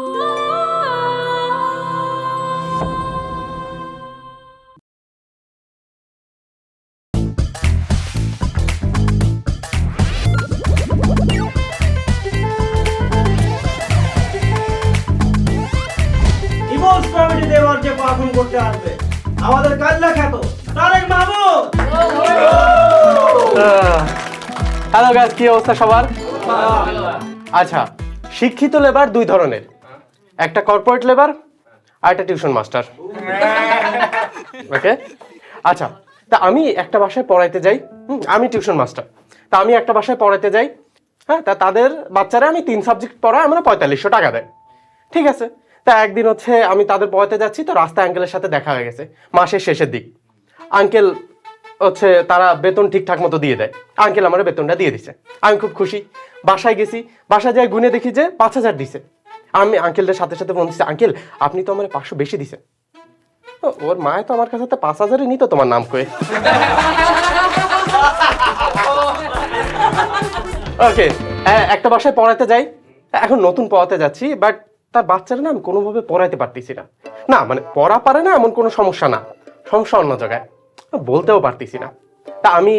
ইমোস committee দেওয়ার যে perform করতে আসবে আমাদের কাল্লা খ্যাত তারেক মাহমুদ। হ্যালো গাইস, কি অবস্থা সবার? আচ্ছা, শিক্ষিত লেবার দুই ধরনের, একটা কর্পোরেট লেবার আর একটা টিউশন মাস্টার। ওকে, আচ্ছা, তা আমি একটা বাসায় পড়াইতে যাই, আমি টিউশন মাস্টার। তা আমি একটা বাসায় পড়াইতে যাই, হ্যাঁ, তা তাদের বাচ্চারা আমি 3 সাবজেক্ট পড়াই, আমার 4500 টাকা দেয়। ঠিক আছে, তা একদিন হচ্ছে আমি তাদের পড়াতে যাচ্ছি, তো রাস্তায় আঙ্কেলের সাথে দেখা হয়ে গেছে মাসের শেষের দিক। আঙ্কেল হচ্ছে তারা বেতন ঠিকঠাক মতো দিয়ে দেয়, আঙ্কেল আমার বেতনটা দিয়ে দিছে, আমি খুব খুশি। বাসায় গেছি, বাসায় যাই গুনে দেখি যে 5000 দিছে। আমি আঙ্কেলদের সাথে সাথে ফোন দিচ্ছি, আঙ্কেল আপনি তো আমার 500 বেশি দিছেন। ওর মায় তো আমার কাছে 5000-ই নিত তোমার নাম কয়ে। ওকে, একটা বাসায় পড়াতে যাই, এখন নতুন পড়াতে যাচ্ছি, বাট তার বাচ্চারা না আমি কোনোভাবে পড়াইতে পারতেছি না। না মানে পড়া পারে না এমন কোনো সমস্যা না, সমস্যা অন্য জায়গায়, বলতেও পারতেছি না। তা আমি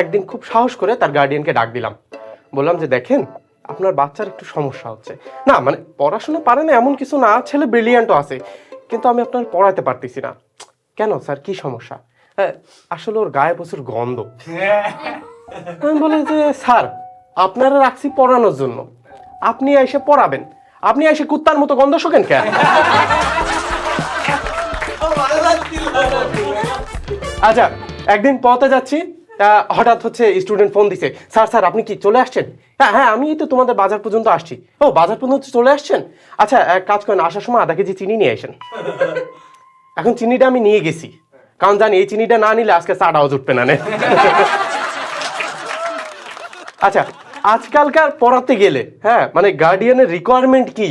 একদিন খুব সাহস করে তার গার্ডিয়ানকে ডাক দিলাম, বললাম যে দেখেন আপনার বাচ্চার একটু সমস্যা হচ্ছে। না মানে পড়াশোনা পারে না এমন কিছু না, ছেলে ব্রিলিয়ান্টও আছে, কিন্তু আমি আপনার পড়াতে পারতেছি না। কেন স্যার, কি সমস্যা? আসলে ওর গায়ে প্রচুর গন্ধ। আমি বলি যে স্যার আপনারা রাখছি পড়ানোর জন্য, আপনি এসে পড়াবেন, আপনি এসে কুত্তার মতো গন্ধ শোকেন কেন? আচ্ছা, একদিন পড়াতে যাচ্ছি, হঠাৎ হচ্ছে স্টুডেন্ট ফোন দিছে, স্যার স্যার আপনি কি চলে আসছেন? হ্যাঁ আমি তো তোমাদের বাজার পর্যন্ত আসছি। ও বাজার পর্যন্ত চলে আসছেন? আচ্ছা এক কাজ করেন, আসার সময় আধা কেজি চিনি নিয়ে আসেন। এখন চিনিটা আমি নিয়ে গেছি, কারণ জানি এই চিনিটা না নিলে আজকে চাটাও জুটবে না। আচ্ছা, আজকালকার পড়াতে গেলে হ্যাঁ মানে গার্ডিয়ানের রিকোয়ারমেন্ট কি,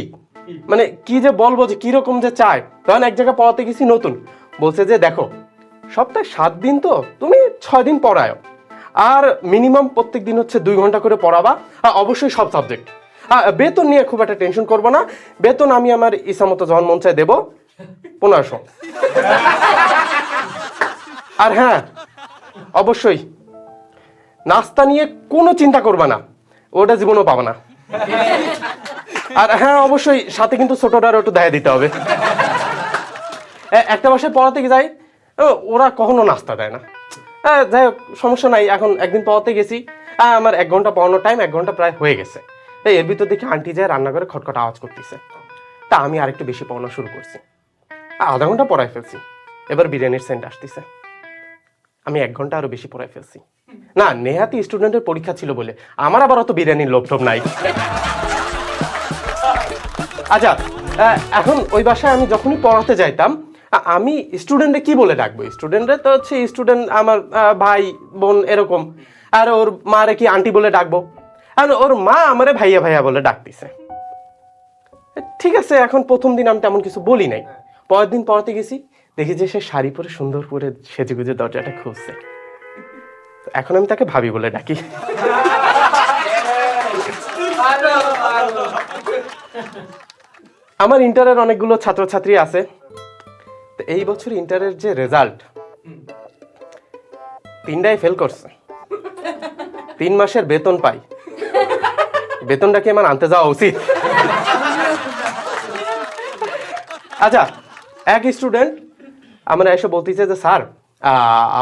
মানে কি যে বলবো যে কিরকম যে চায়। তখন এক জায়গায় পড়াতে গেছি নতুন, বলছে যে দেখো সপ্তাহে 7 দিন তো তুমি 6 দিন পড়ায়, আর মিনিমাম প্রত্যেক দিন হচ্ছে 2 ঘন্টা করে পড়াবা, অবশ্যই সব সাবজেক্ট। বেতন নিয়ে খুব একটা টেনশন করবো না, বেতন আমি আমার ইচ্ছা মতো যখন মন চায় দেবো, 1500। আর হ্যাঁ অবশ্যই নাস্তা নিয়ে কোনো চিন্তা করবা না, ওটা জীবনও পাবা না। আর হ্যাঁ অবশ্যই সাথে কিন্তু ছোটটারও একটু দেখা দিতে হবে। একটা বাসায় পড়াতে যাই, ওরা কখনো নাস্তা দেয় না। যাই হোক সমস্যা নাই, এখন একদিন পড়াতে গেছি, আমার 1 ঘন্টা পড়ানোর টাইম 1 ঘন্টা প্রায় হয়ে গেছে। এর ভিতর দেখি আন্টি যায় রান্না করে খটখট আওয়াজ করতেছে। তা আমি আরেকটু বেশি পড়ানো শুরু করছি, আধা ঘন্টা পড়ায় ফেলছি, এবার বিরিয়ানির সেন্ট আসতেছে, আমি 1 ঘন্টা আরো বেশি পড়ায় ফেলছি। না নেহাতি স্টুডেন্টের পরীক্ষা ছিল বলে আমার আবার অত বিরিয়ানির লোভ টোভ নাই। আচ্ছা, এখন ওই বাসায় আমি যখনই পড়াতে যাইতাম, আমি স্টুডেন্টে কি বলে ডাকবো? স্টুডেন্টে তো হচ্ছে স্টুডেন্ট আমার ভাই বোন এরকম, আর ওর মারে কি আন্টি বলে ডাকবো, আর ওর মা আমারে ভাইয়া ভাইয়া বলে ডাকতেছে। ঠিক আছে, এখন প্রথম দিন আমি তেমন কিছু বলি নাই, পরের দিন পড়াতে গেছি, দেখি যে সে শাড়ি পরে সুন্দর করে সেজে গুজে দরজাটা খুলছে। এখন আমি তাকে ভাবি বলে ডাকি। আমার ইন্টারের অনেকগুলো ছাত্রছাত্রী আছে, তো এই বছর ইন্টারের যে রেজাল্ট 3টাই ফেল করছে। 3 মাসের বেতন পাই, বেতনটা কি আমার আনতে যাওয়া উচিত? আচ্ছা, এক স্টুডেন্ট আমরা এসে বলতেছে যে স্যার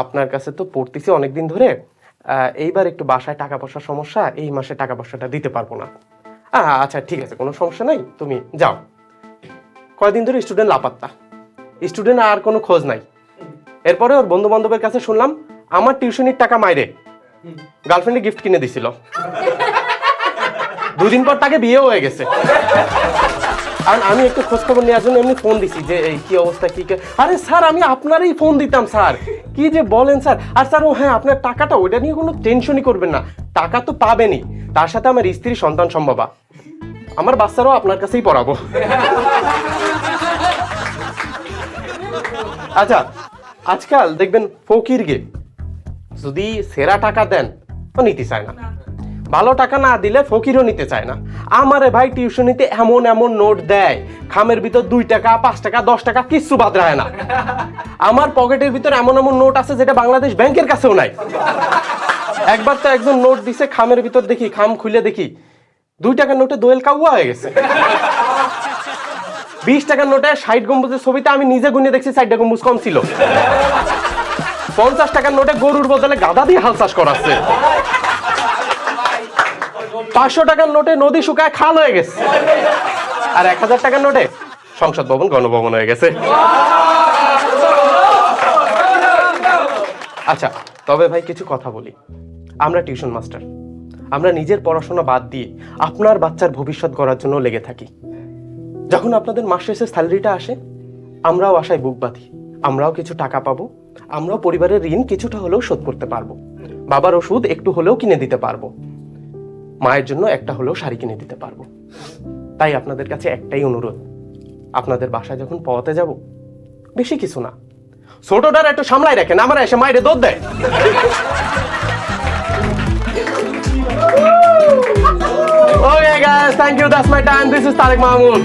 আপনার কাছে তো পড়তেছি অনেকদিন ধরে, এইবার একটু বাসায় টাকা পয়সার সমস্যা, এই মাসে টাকা পয়সাটা দিতে পারবো না। আচ্ছা ঠিক আছে, কোনো সমস্যা নাই, তুমি যাও। কয়েকদিন ধরে স্টুডেন্ট লাপাত্তা, স্টুডেন্ট আর কোনো খোঁজ নাই। এরপরে ওর বন্ধু বান্ধবের কাছে শুনলাম আমার টিউশনির টাকা মাইরে গার্লফ্রেন্ডে গিফট কিনে দিছিল। 2 দিন পর তাকে বিয়েও হয়ে গেছে। আর আমি একটু খোঁজ খবর নেওয়ার জন্য এমনি ফোন দিছি যে এই কি অবস্থা, কি আরে স্যার আমি আপনারই ফোন দিতাম স্যার, কি যে বলেন স্যার। আর স্যার ও হ্যাঁ আপনার টাকাটা, ওইটা নিয়ে কোনো টেনশনই করবেন না, টাকা তো পাবেনই, তার সাথে আমার স্ত্রী সন্তান সম্ভবা, আমার বাচ্চারাও আপনার কাছেই পড়াবো। আচ্ছা, আজকাল দেখবেন ফকিরকে যদি সেরা টাকা দেন ও নিতে চায় না, ভালো টাকা না দিলে ফকিরও নিতে চায় না। আমারে ভাই টিউশনিতে এমন এমন নোট দেয়, খামের ভিতর 2 টাকা 5 টাকা 10 টাকা কিচ্ছু বাদ রাখে না। আমার পকেটের ভিতর এমন এমন নোট আছে যেটা বাংলাদেশ ব্যাংকের কাছেও নাই। একবার তো একজন নোট দিছে, খামের ভিতর দেখি, খাম খুলে দেখি 2 টাকার নোটে দোয়েল কাউয়া হয়ে গেছে। 20 টাকার নোটে 60 গম্বুজের ছবিতে আমি নিজে গুনে দেখছি 4টা গম্বুজ কম ছিল। 50 টাকার নোটে গরুর বদলে গাধা দিয়ে হাল চাষ করাচ্ছে। 500 টাকার নোটে নদী শুকায় খাল হয়ে গেছে। আর 1000 টাকার নোটে সংসদ ভবন গণভবন হয়ে গেছে। আচ্ছা, তবে ভাই কিছু কথা বলি। আমরা টিউশন মাস্টার, আমরা নিজের পড়াশোনা বাদ দিয়ে আপনার বাচ্চার ভবিষ্যৎ গড়ার জন্য লেগে থাকি। যখন আপনাদের মাস শেষে স্যালারিটা আসে, আমরাও আশায় বুক বাঁধি, আমরাও কিছু টাকা পাবো, আমরাও পরিবারের ঋণ কিছুটা হলেও শোধ করতে পারবো, বাবার ওষুধ একটু হলেও কিনে দিতে পারবো, মায়ের জন্য একটা হলেও শাড়ি কিনে দিতে পারবো। তাই আপনাদের কাছে একটাই অনুরোধ, আপনাদের বাসায় যখন পড়াতে যাব, বেশি কিছু না, ছোটটার একটু সামলাই রাখেন, আমরা এসে মায়ের দৌড় দেয়। Okay guys, thank you. That's my time. This is Tariq Mahmood.